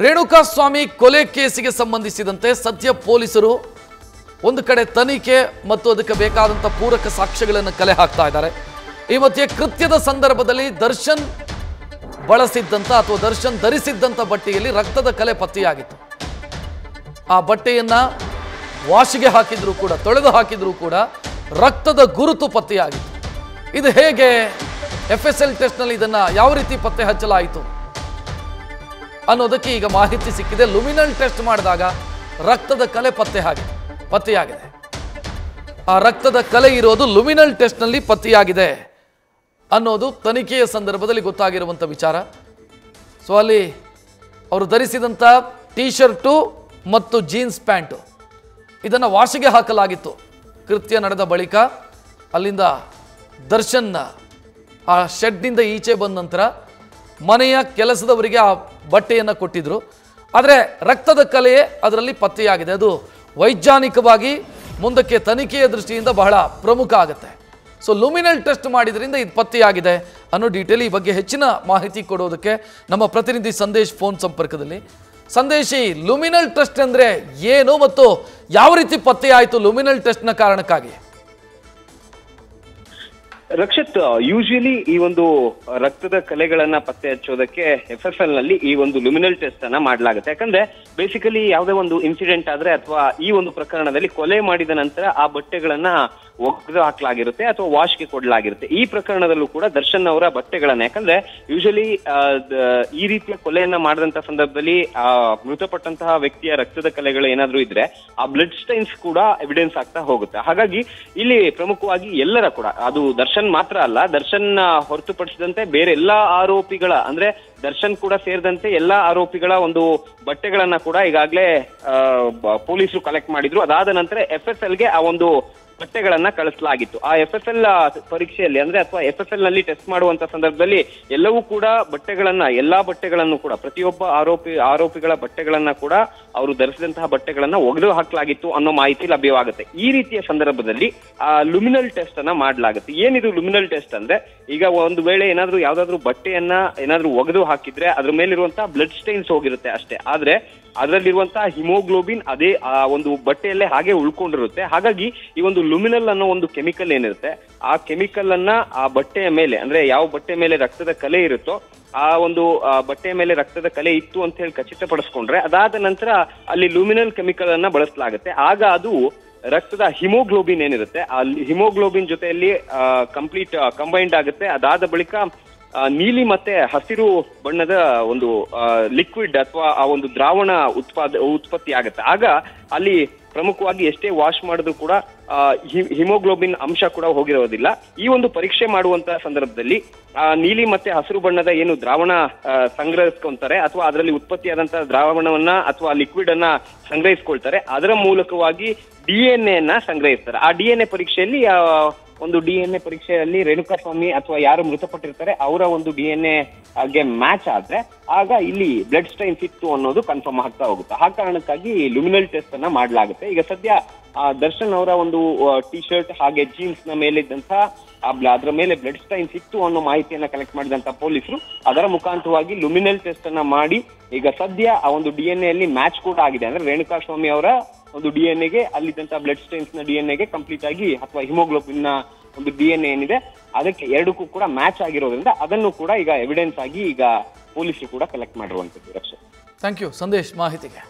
ರೇಣುಕಾಸ್ವಾಮಿ ಕೊಲೆ ಕೇಸಿಗೆ ಸಂಬಂಧಿಸಿದಂತೆ ಸದ್ಯ ಪೊಲೀಸರು ಒಂದು ಕಡೆ ತನಿಖೆ ಮತ್ತು ಅದಕ್ಕೆ ಬೇಕಾದಂತ ಪೂರಕ ಸಾಕ್ಷ್ಯಗಳನ್ನು ಕಲೆ ಹಾಕ್ತಾ ಇದ್ದಾರೆ. ಈ ಮಧ್ಯೆ ಕೃತ್ಯದ ಸಂದರ್ಭದಲ್ಲಿ ದರ್ಶನ್ ಬಳಸಿದ್ದಂತ ಅಥವಾ ದರ್ಶನ್ ಧರಿಸಿದ್ದಂತ ಬಟ್ಟೆಯಲ್ಲಿ ರಕ್ತದ ಕಲೆ ಪತ್ತೆಯಾಗಿತ್ತು. ಆ ಬಟ್ಟೆಯನ್ನ ವಾಶಿಗೆ ಹಾಕಿದ್ರು ಕೂಡ, ತೊಳೆದು ಹಾಕಿದ್ರು ಕೂಡ ರಕ್ತದ ಗುರುತು ಪತ್ತೆಯಾಗಿತ್ತು. ಇದು ಹೇಗೆ FSL ಟೆಸ್ಟ್ ನಲ್ಲಿ ಇದನ್ನ ಯಾವ ರೀತಿ ಪತ್ತೆ ಹಚ್ಚಲಾಯಿತು ಅನ್ನೋದಕ್ಕೆ ಈಗ ಮಾಹಿತಿ ಸಿಕ್ಕಿದೆ. ಲುಮಿನಲ್ ಟೆಸ್ಟ್ ಮಾಡಿದಾಗ ರಕ್ತದ ಕಲೆ ಪತ್ತೆಯಾಗಿದೆ. ಆ ರಕ್ತದ ಕಲೆ ಇರೋದು ಲುಮಿನಲ್ ಟೆಸ್ಟ್ ನಲ್ಲಿ ಪತ್ತೆಯಾಗಿದೆ ಅನ್ನೋದು ತನಿಖೆಯ ಸಂದರ್ಭದಲ್ಲಿ ಗೊತ್ತಾಗಿರುವಂತ ವಿಚಾರ. ಸೊ ಅಲ್ಲಿ ಅವರು ಧರಿಸಿದಂತ ಟೀ ಶರ್ಟು ಮತ್ತು ಜೀನ್ಸ್ ಪ್ಯಾಂಟು ಇದನ್ನು ವಾಶಿಗೆ ಹಾಕಲಾಗಿತ್ತು. ಕೃತ್ಯ ನಡೆದ ಬಳಿಕ ಅಲ್ಲಿಂದ ದರ್ಶನ್ ಆ ಶೆಡ್ನಿಂದ ಈಚೆ ಬಂದ ನಂತರ ಮನೆಯ ಕೆಲಸದವರಿಗೆ ಆ ಬಟ್ಟೆಯನ್ನು ಕೊಟ್ಟಿದ್ರು. ಆದರೆ ರಕ್ತದ ಕಲೆ ಅದರಲ್ಲಿ ಪತ್ತೆಯಾಗಿದೆ. ಅದು ವೈಜ್ಞಾನಿಕವಾಗಿ ಮುಂದಕ್ಕೆ ತನಿಖೆಯ ದೃಷ್ಟಿಯಿಂದ ಬಹಳ ಪ್ರಮುಖ ಆಗುತ್ತೆ. ಸೊ ಲುಮಿನಲ್ ಟೆಸ್ಟ್ ಮಾಡಿದ್ರಿಂದ ಇದು ಪತ್ತೆಯಾಗಿದೆ ಅನ್ನೋ ಡೀಟೇಲ್. ಈ ಬಗ್ಗೆ ಹೆಚ್ಚಿನ ಮಾಹಿತಿ ಕೊಡೋದಕ್ಕೆ ನಮ್ಮ ಪ್ರತಿನಿಧಿ ಸಂದೇಶ್ ಫೋನ್ ಸಂಪರ್ಕದಲ್ಲಿ. ಸಂದೇಶಿ, ಲುಮಿನಲ್ ಟೆಸ್ಟ್ ಅಂದ್ರೆ ಏನು ಮತ್ತು ಯಾವ ರೀತಿ ಪತ್ತೆಯಾಯಿತು ಲುಮಿನಲ್ ಟೆಸ್ಟ್ನ ಕಾರಣಕ್ಕಾಗಿ? ರಕ್ಷಿತ್, ಯೂಶುವಲಿ ಈ ಒಂದು ರಕ್ತದ ಕಲೆಗಳನ್ನ ಪತ್ತೆ ಹಚ್ಚೋದಕ್ಕೆ FSL ನಲ್ಲಿ ಈ ಒಂದು ಲುಮಿನಲ್ ಟೆಸ್ಟ್ ಅನ್ನ ಮಾಡಲಾಗುತ್ತೆ. ಯಾಕಂದ್ರೆ ಬೇಸಿಕಲಿ ಯಾವುದೇ ಒಂದು ಇನ್ಸಿಡೆಂಟ್ ಆದ್ರೆ ಅಥವಾ ಈ ಒಂದು ಪ್ರಕರಣದಲ್ಲಿ ಕೊಲೆ ಮಾಡಿದ ನಂತರ ಆ ಬಟ್ಟೆಗಳನ್ನ ಒಗೆದು ಹಾಕಲಾಗಿರುತ್ತೆ ಅಥವಾ ವಾಶ್ಗೆ ಕೊಡಲಾಗಿರುತ್ತೆ. ಈ ಪ್ರಕರಣದಲ್ಲೂ ಕೂಡ ದರ್ಶನ್ ಅವರ ಬಟ್ಟೆಗಳನ್ನ, ಯಾಕಂದ್ರೆ ಯೂಶಲಿ ಈ ರೀತಿಯ ಕೊಲೆಯನ್ನ ಮಾಡಿದಂತ ಸಂದರ್ಭದಲ್ಲಿ ಆ ಮೃತಪಟ್ಟಂತಹ ವ್ಯಕ್ತಿಯ ರಕ್ತದ ಕಲೆಗಳು ಏನಾದ್ರೂ ಇದ್ರೆ ಆ ಬ್ಲಡ್ ಸ್ಟೈನ್ಸ್ ಕೂಡ ಎವಿಡೆನ್ಸ್ ಆಗ್ತಾ ಹೋಗುತ್ತೆ. ಹಾಗಾಗಿ ಇಲ್ಲಿ ಪ್ರಮುಖವಾಗಿ ಎಲ್ಲರ ಕೂಡ, ಅದು ದರ್ಶನ್ ಮಾತ್ರ ಅಲ್ಲ, ದರ್ಶನ್ ಹೊರತುಪಡಿಸಿದಂತೆ ಬೇರೆ ಎಲ್ಲಾ ಆರೋಪಿಗಳ, ಅಂದ್ರೆ ದರ್ಶನ್ ಕೂಡ ಸೇರಿದಂತೆ ಎಲ್ಲಾ ಆರೋಪಿಗಳ ಒಂದು ಬಟ್ಟೆಗಳನ್ನ ಕೂಡ ಈಗಾಗಲೇ ಪೊಲೀಸರು ಕಲೆಕ್ಟ್ ಮಾಡಿದ್ರು. ಅದಾದ ನಂತರ FSLಗೆ ಆ ಒಂದು ಬಟ್ಟೆಗಳನ್ನ ಕಳಿಸಲಾಗಿತ್ತು. ಆ FSL ಪರೀಕ್ಷೆಯಲ್ಲಿ ಅಂದ್ರೆ ಅಥವಾ FSL ನಲ್ಲಿ ಟೆಸ್ಟ್ ಮಾಡುವಂತ ಸಂದರ್ಭದಲ್ಲಿ ಎಲ್ಲವೂ ಕೂಡ ಎಲ್ಲಾ ಬಟ್ಟೆಗಳನ್ನು ಕೂಡ, ಪ್ರತಿಯೊಬ್ಬ ಆರೋಪಿಗಳ ಬಟ್ಟೆಗಳನ್ನ ಕೂಡ ಅವರು ಧರಿಸಿದಂತಹ ಬಟ್ಟೆಗಳನ್ನ ಒಗೆದು ಹಾಕಲಾಗಿತ್ತು ಅನ್ನೋ ಮಾಹಿತಿ ಲಭ್ಯವಾಗುತ್ತೆ. ಈ ರೀತಿಯ ಸಂದರ್ಭದಲ್ಲಿ ಆ ಲುಮಿನಲ್ ಟೆಸ್ಟ್ ಅನ್ನ ಮಾಡಲಾಗುತ್ತೆ. ಏನಿದು ಲುಮಿನಲ್ ಟೆಸ್ಟ್ ಅಂದ್ರೆ, ಈಗ ಒಂದು ವೇಳೆ ಯಾವ್ದಾದ್ರು ಬಟ್ಟೆಯನ್ನ ಏನಾದ್ರೂ ಒಗೆದು ಹಾಕಿದ್ರೆ ಅದ್ರ ಮೇಲಿರುವಂತಹ ಬ್ಲಡ್ ಸ್ಟೈನ್ಸ್ ಹೋಗಿರುತ್ತೆ ಅಷ್ಟೇ, ಆದ್ರೆ ಅದರಲ್ಲಿರುವಂತಹ ಹಿಮೋಗ್ಲೋಬಿನ್ ಅದೇ ಆ ಒಂದು ಬಟ್ಟೆಯಲ್ಲೇ ಹಾಗೆ ಉಳ್ಕೊಂಡಿರುತ್ತೆ. ಹಾಗಾಗಿ ಈ ಒಂದು ಲುಮಿನಲ್ ಅನ್ನೋ ಒಂದು ಕೆಮಿಕಲ್ ಏನಿರುತ್ತೆ, ಆ ಕೆಮಿಕಲ್ ಅನ್ನ ಆ ಬಟ್ಟೆಯ ಮೇಲೆ, ಅಂದ್ರೆ ಯಾವ ಬಟ್ಟೆ ಮೇಲೆ ರಕ್ತದ ಕಲೆ ಇರುತ್ತೋ ಆ ಒಂದು ಬಟ್ಟೆಯ ಮೇಲೆ ರಕ್ತದ ಕಲೆ ಇತ್ತು ಅಂತ ಹೇಳಿ ಖಚಿತಪಡಿಸ್ಕೊಂಡ್ರೆ ಅದಾದ ನಂತರ ಅಲ್ಲಿ ಲುಮಿನಲ್ ಕೆಮಿಕಲ್ ಅನ್ನ ಬಳಸಲಾಗುತ್ತೆ. ಆಗ ಅದು ರಕ್ತದ ಹಿಮೋಗ್ಲೋಬಿನ್ ಏನಿರುತ್ತೆ ಆ ಹಿಮೋಗ್ಲೋಬಿನ್ ಜೊತೆಯಲ್ಲಿ ಕಂಪ್ಲೀಟ್ ಕಂಬೈಂಡ್ ಆಗುತ್ತೆ. ಅದಾದ ಬಳಿಕ ನೀಲಿ ಮತ್ತೆ ಹಸಿರು ಬಣ್ಣದ ಒಂದು ಲಿಕ್ವಿಡ್ ಅಥವಾ ಆ ಒಂದು ದ್ರಾವಣ ಉತ್ಪತ್ತಿ ಆಗುತ್ತೆ. ಆಗ ಅಲ್ಲಿ ಪ್ರಮುಖವಾಗಿ ಎಷ್ಟೇ ವಾಶ್ ಮಾಡಿದ್ರು ಕೂಡ ಹಿಮೋಗ್ಲೋಬಿನ್ ಅಂಶ ಕೂಡ ಹೋಗಿರೋದಿಲ್ಲ. ಈ ಒಂದು ಪರೀಕ್ಷೆ ಮಾಡುವಂತಹ ಸಂದರ್ಭದಲ್ಲಿ ನೀಲಿ ಮತ್ತೆ ಹಸಿರು ಬಣ್ಣದ ಏನು ದ್ರಾವಣ ಸಂಗ್ರಹಿಸ್ಕೊಂತಾರೆ ಅಥವಾ ಅದರಲ್ಲಿ ಉತ್ಪತ್ತಿಯಾದಂತಹ ದ್ರಾವಣವನ್ನ ಅಥವಾ ಲಿಕ್ವಿಡ್ ಅನ್ನ ಸಂಗ್ರಹಿಸ್ಕೊಳ್ತಾರೆ, ಅದರ ಮೂಲಕವಾಗಿ DNA ಅನ್ನ ಸಂಗ್ರಹಿಸ್ತಾರೆ. ಆ DNA ಪರೀಕ್ಷೆಯಲ್ಲಿ ಒಂದು DNA ಪರೀಕ್ಷೆಯಲ್ಲಿ ರೇಣುಕಾಸ್ವಾಮಿ ಅಥವಾ ಯಾರು ಮೃತಪಟ್ಟಿರ್ತಾರೆ ಅವರ ಒಂದು DNA ಗೆ ಮ್ಯಾಚ್ ಆದ್ರೆ ಆಗ ಇಲ್ಲಿ ಬ್ಲಡ್ ಸ್ಟೈನ್ಸ್ ಇತ್ತು ಅನ್ನೋದು ಕನ್ಫರ್ಮ್ ಆಗ್ತಾ ಹೋಗುತ್ತೆ. ಆ ಕಾರಣಕ್ಕಾಗಿ ಲುಮಿನಲ್ ಟೆಸ್ಟ್ ಅನ್ನ ಮಾಡಲಾಗುತ್ತೆ. ಈಗ ಸದ್ಯ ದರ್ಶನ್ ಅವರ ಒಂದು ಟಿ ಶರ್ಟ್ ಹಾಗೆ ಜೀನ್ಸ್ ನ ಮೇಲಿದ್ದಂತ ಅದರ ಮೇಲೆ ಬ್ಲಡ್ ಸ್ಟೈನ್ಸ್ ಇತ್ತು ಅನ್ನೋ ಮಾಹಿತಿಯನ್ನ ಕಲೆಕ್ಟ್ ಮಾಡಿದಂತ ಪೊಲೀಸರು ಅದರ ಮುಖಾಂತರವಾಗಿ ಲುಮಿನಲ್ ಟೆಸ್ಟ್ ಅನ್ನ ಮಾಡಿ ಈಗ ಸದ್ಯ ಆ ಒಂದು DNA ಅಲ್ಲಿ ಮ್ಯಾಚ್ ಕೂಡ ಆಗಿದೆ. ಅಂದ್ರೆ ರೇಣುಕಾಸ್ವಾಮಿ ಅವರ ಒಂದು DNA ಅಲ್ಲಿದ್ದಂತ ಬ್ಲಡ್ ಸ್ಟೈನ್ಸ್ ನ DNA ಥ್ಯಾಂಕ್ ಆಗಿ ಅಥವಾ ಹಿಮೋಗ್ಲೋಬಿನ್ ನ ಒಂದು DNA ಏನಿದೆ ಅದಕ್ಕೆ ಎರಡಕ್ಕೂ ಕೂಡ ಮ್ಯಾಚ್ ಆಗಿರೋದ್ರಿಂದ ಅದನ್ನು ಕೂಡ ಈಗ ಎವಿಡೆನ್ಸ್ ಆಗಿ ಈಗ ಪೊಲೀಸರು ಕೂಡ ಕಲೆಕ್ಟ್ ಮಾಡಿರುವಂತದ್ದು. ರಕ್ಷಾ, ಥ್ಯಾಂಕ್ ಯು ಸಂದೇಶ್ ಮಾಹಿತಿಗೆ.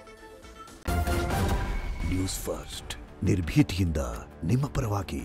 ನ್ಯೂಸ್ ಫಸ್ಟ್ ನಿರ್ಭೀತಿಯಿಂದ ನಿಮ್ಮ ಪರವಾಗಿ.